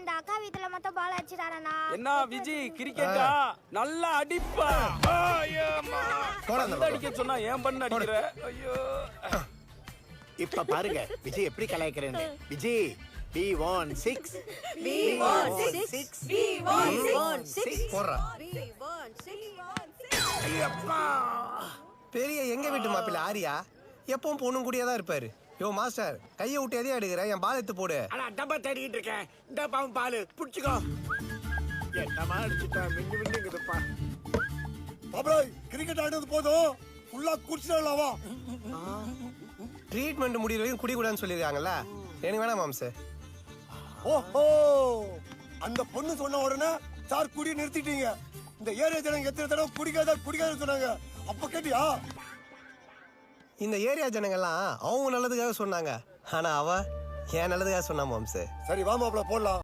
அந்த அக்கா வீட்டுல மட்டும் பால் அடிச்சிட்டாரண்ணா. என்ன விஜி கிரிக்கெட்டா நல்லா அடிப்பா. அடிக்க சொன்னா ஏன் பண்ண அடிக்கிற? ஐயோ இப்ப பாருங்க விஜய் எப்படி கலாய்க்கிறேன்னு. விஜய் V16 போடுறா. பெரிய எங்க வீட்டு மாப்பிள்ள ஆரியா எப்பவும் பொண்ணும் கூடியே தான் இருப்பாரு. யோ மாஸ்டர் கையை விட்டு எதையும் எடுக்கிற, என் பால் எடுத்து போடு. ஆனா டப்பா தேடிக்கிட்டு இருக்கேன். இந்த பாவம் பாலு புடிச்சுக்கோ. என்னமா அடிச்சுட்டா மின்னு மின்னுங்குதுப்பா. பாப்ராய் கிரிக்கெட் ஆடுறது போதும், ஃபுல்லா குடிச்சிடலாமா? ட்ரீட்மெண்ட் முடிகிற வரைக்கும் குடிக்கூடாதுன்னு சொல்லியிருக்காங்கல்ல, எனக்கு வேணாம் மாம்சு. ஓஹோ, அந்த பொண்ணு சொன்ன உடனே சார் குடி நிறுத்திட்டீங்க. இந்த ஏரியா ஜனங்க எத்தனை தடவை குடிக்காத சொன்னாங்க, அப்ப கேட்டியா? இந்த ஏரியா ஜனங்கள்லாம் அவங்க நல்லதுக்காக சொன்னாங்க, ஆனா அவ என் நல்லதுக்காக சொன்னா மாம்சு. சரி வா மாப்ள போடலாம்.